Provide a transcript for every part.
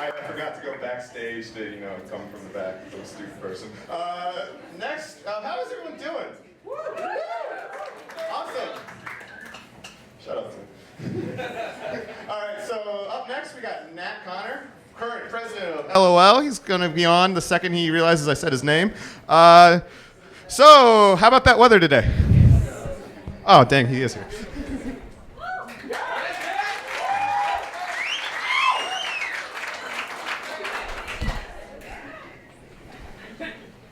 I forgot to go backstage to, come from the back. I'm a stupid person. Next, how is everyone doing? Awesome. Shut up, Tim. All right, so up next we got Nat Connor, current president of LOL. He's going to be on the second he realizes I said his name. So, how about that weather today? Oh, dang, he is here.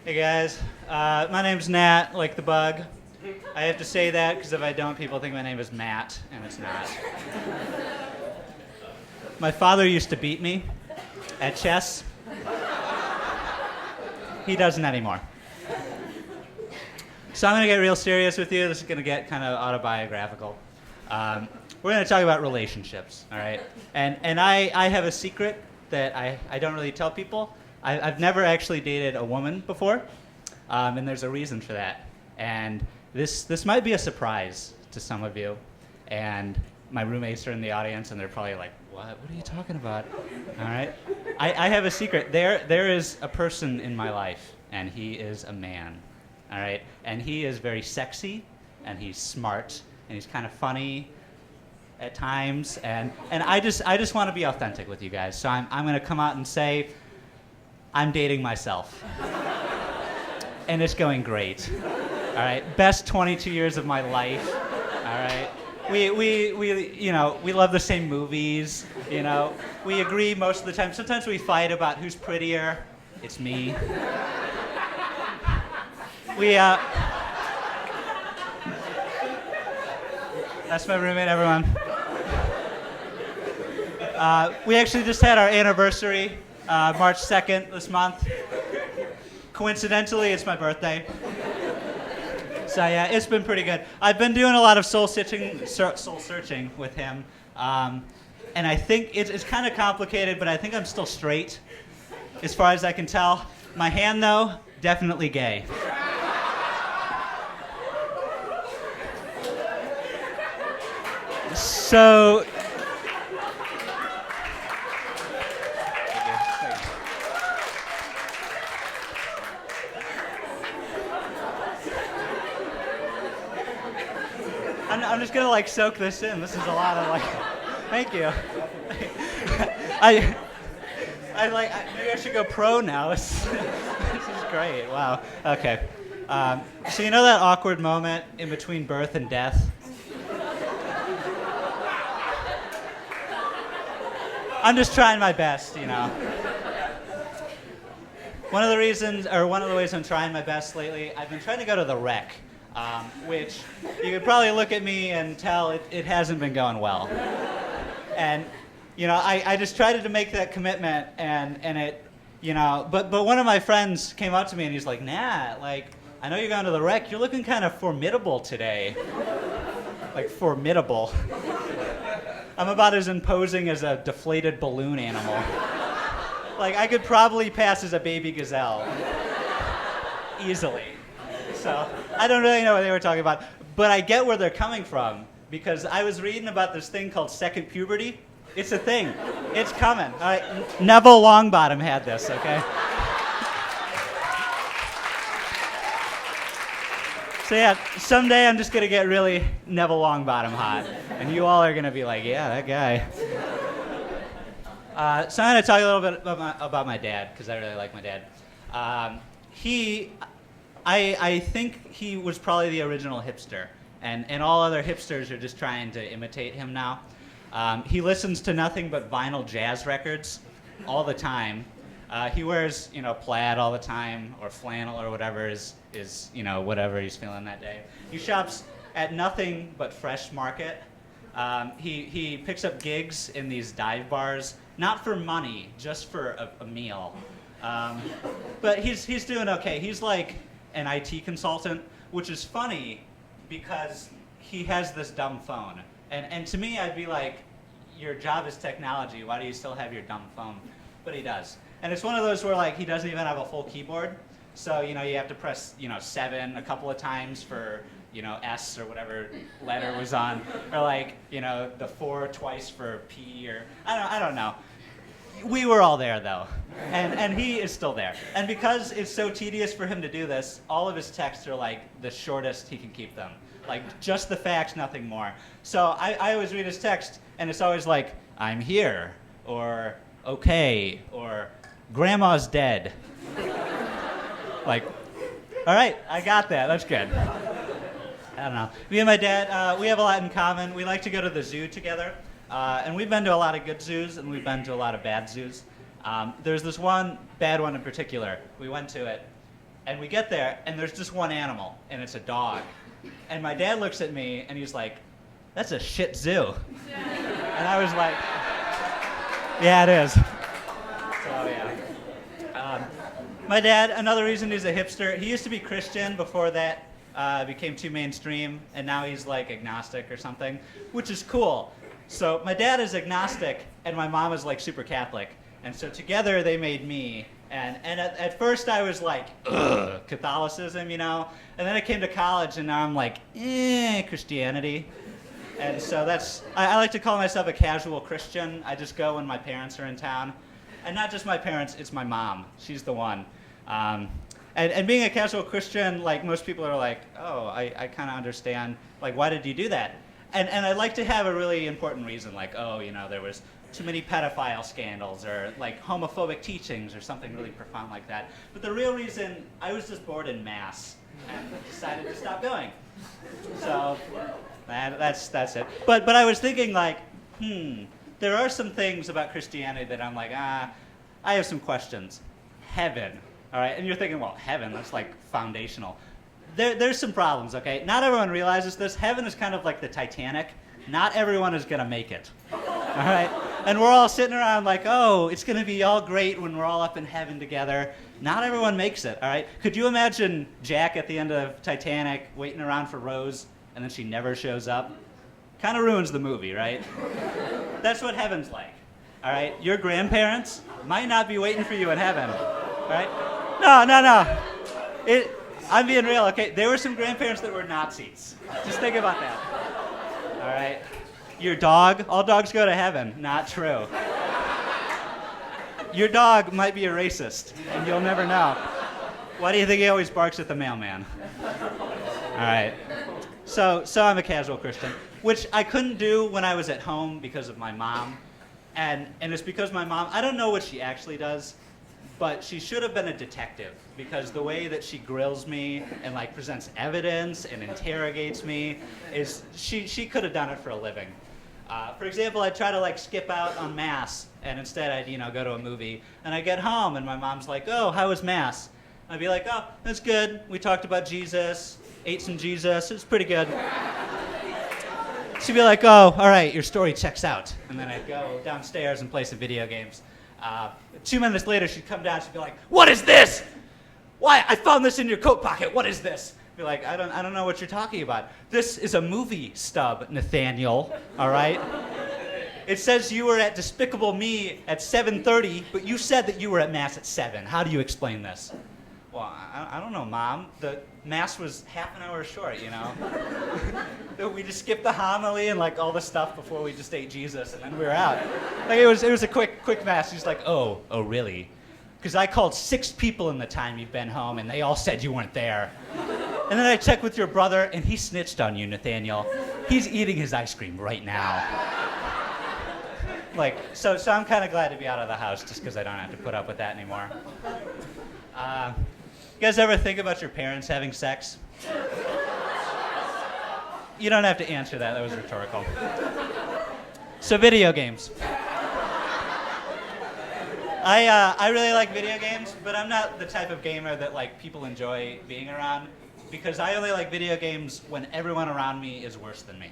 Hey guys, my name's Nat, like the bug. I have to say that because if I don't, people think my name is Matt, and it's not. My father used to beat me at chess. He doesn't anymore. So I'm going to get real serious with you. This is going to get kind of autobiographical. We're going to talk about relationships, all right? And I have a secret that I don't really tell people. I've never actually dated a woman before, and there's a reason for that. And this might be a surprise to some of you. And my roommates are in the audience, and they're probably like, what are you talking about? All right? I have a secret. There is a person in my life, and he is a man, all right? And he is very sexy, and he's smart, and he's kind of funny at times. And I just want to be authentic with you guys. So I'm going to come out and say, I'm dating myself. And it's going great. All right? Best 22 years of my life. All right? We love the same movies, We agree most of the time. Sometimes we fight about who's prettier. It's me. That's my roommate, everyone. We actually just had our anniversary. March 2nd this month. Coincidentally, it's my birthday. So yeah, it's been pretty good. I've been doing a lot of soul searching with him, and I think it's kind of complicated, but I think I'm still straight, as far as I can tell. My hand, though, definitely gay. So. I'm just gonna soak this in. This is a lot of thank you. Maybe I should go pro now. This is great. Wow. Okay. So you know that awkward moment in between birth and death? I'm just trying my best, One of the ways I'm trying my best lately, I've been trying to go to the rec. Which you could probably look at me and tell it hasn't been going well. And, I just tried to make that commitment and it, but one of my friends came up to me and he's like, Nat, I know you're going to the rec, you're looking kind of formidable today. Formidable. I'm about as imposing as a deflated balloon animal. I could probably pass as a baby gazelle. Easily. So I don't really know what they were talking about, but I get where they're coming from because I was reading about this thing called second puberty. It's a thing. It's coming. All right. Neville Longbottom had this, okay? So yeah, someday I'm just going to get really Neville Longbottom hot, and you all are going to be like, yeah, that guy. So I'm going to tell you a little bit about my dad because I really like my dad. I think he was probably the original hipster, and all other hipsters are just trying to imitate him now. He listens to nothing but vinyl jazz records all the time. He wears, plaid all the time, or flannel, or whatever is whatever he's feeling that day. He shops at nothing but Fresh Market. He picks up gigs in these dive bars, not for money, just for a meal. But he's doing okay. He's like an IT consultant, which is funny because he has this dumb phone. And to me, I'd be like, your job is technology. Why do you still have your dumb phone? But he does. And it's one of those where he doesn't even have a full keyboard. So, you have to press, 7 a couple of times for, S or whatever letter was on. Or the 4 twice for P or, I don't know. We were all there though, and he is still there. And because it's so tedious for him to do this, all of his texts are like the shortest he can keep them. Like just the facts, nothing more. So I always read his text, and it's always like, I'm here, or okay, or grandma's dead. Like, all right, I got that, that's good. I don't know. Me and my dad, we have a lot in common. We like to go to the zoo together. And we've been to a lot of good zoos, and we've been to a lot of bad zoos. There's this one bad one in particular. We went to it, and we get there, and there's just one animal, and it's a dog. And my dad looks at me, and he's like, that's a shit zoo. And I was like, yeah, it is. So, yeah. My dad, another reason he's a hipster, he used to be Christian before that became too mainstream, and now he's like agnostic or something, which is cool. So my dad is agnostic, and my mom is like super Catholic. And so together they made me. And at first I was like, ugh, Catholicism, you know? And then I came to college, and now I'm like, Christianity. And so I like to call myself a casual Christian. I just go when my parents are in town. And not just my parents, it's my mom. She's the one. And being a casual Christian, like most people are like, oh, I kind of understand. Like, why did you do that? And I like to have a really important reason, like, oh, you know, there was too many pedophile scandals, or like homophobic teachings, or something really profound like that. But the real reason, I was just bored in Mass and decided to stop going. So that's it. But I was thinking like, there are some things about Christianity that I'm like, I have some questions. Heaven, all right? And you're thinking, well, heaven, that's like foundational. There's some problems, okay? Not everyone realizes this. Heaven is kind of like the Titanic. Not everyone is going to make it, all right? And we're all sitting around like, oh, it's going to be all great when we're all up in heaven together. Not everyone makes it, all right? Could you imagine Jack at the end of Titanic waiting around for Rose, and then she never shows up? Kind of ruins the movie, right? That's what heaven's like, all right? Your grandparents might not be waiting for you in heaven, all right? No. I'm being real, okay? There were some grandparents that were Nazis. Just think about that. All right? Your dog, all dogs go to heaven. Not true. Your dog might be a racist, and you'll never know. Why do you think he always barks at the mailman? All right. So I'm a casual Christian, which I couldn't do when I was at home because of my mom. And it's because my mom, I don't know what she actually does, but she should have been a detective, because the way that she grills me and like presents evidence and interrogates me is she could have done it for a living. For example, I'd try to like skip out on Mass, and instead I'd go to a movie, and I get home and my mom's like, oh, how was Mass? I'd be like, oh, that's good. We talked about Jesus, ate some Jesus, it's pretty good. She'd be like, oh, all right, your story checks out. And then I'd go downstairs and play some video games. 2 minutes later, she'd come down, she'd be like, what is this? Why, I found this in your coat pocket, what is this? I'd be like, I don't know what you're talking about. This is a movie stub, Nathaniel, all right? It says you were at Despicable Me at 7:30, but you said that you were at Mass at 7. How do you explain this? Well, I don't know, Mom. The Mass was half an hour short, you know? We just skipped the homily and like all the stuff before we just ate Jesus, and then we were out. Like it was a quick Mass. She's like, oh, really? Because I called 6 people in the time you've been home, and they all said you weren't there. And then I checked with your brother, and he snitched on you, Nathaniel. He's eating his ice cream right now. Like, so I'm kind of glad to be out of the house just because I don't have to put up with that anymore. You guys ever think about your parents having sex? You don't have to answer that. That was rhetorical. So video games. I really like video games, but I'm not the type of gamer that like people enjoy being around, because I only like video games when everyone around me is worse than me.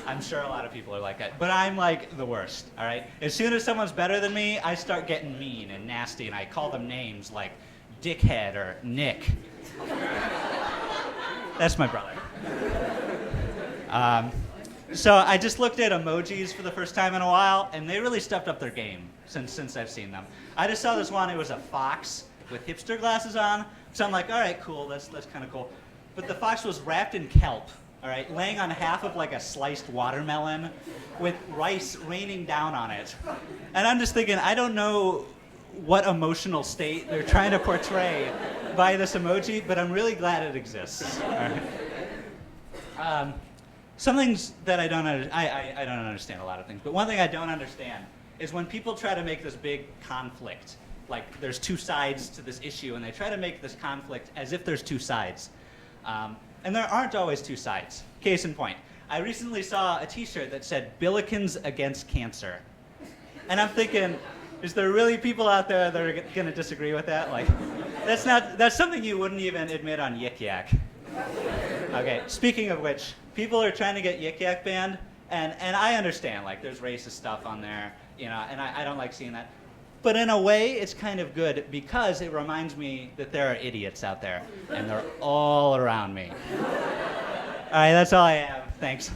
I'm sure a lot of people are like that, but I'm like the worst, all right? As soon as someone's better than me, I start getting mean and nasty, and I call them names like Dickhead or Nick. That's my brother. So I just looked at emojis for the first time in a while, and they really stepped up their game since I've seen them. I just saw this one. It was a fox with hipster glasses on, so I'm like, all right, cool, that's kind of cool. But the fox was wrapped in kelp, all right, laying on half of like a sliced watermelon with rice raining down on it. And I'm just thinking, I don't know what emotional state they're trying to portray by this emoji, but I'm really glad it exists. All right. Some things that I don't understand a lot of things, but one thing I don't understand is when people try to make this big conflict, like there's two sides to this issue, and they try to make this conflict as if there's two sides. And there aren't always two sides. Case in point, I recently saw a t-shirt that said Billikens against cancer. And I'm thinking, is there really people out there that are going to disagree with that? Like, that's something you wouldn't even admit on Yik Yak. Okay, speaking of which, people are trying to get Yik Yak banned, and I understand, like, there's racist stuff on there, you know, and I don't like seeing that. But in a way, it's kind of good because it reminds me that there are idiots out there, and they're all around me. All right, that's all I have. Thanks.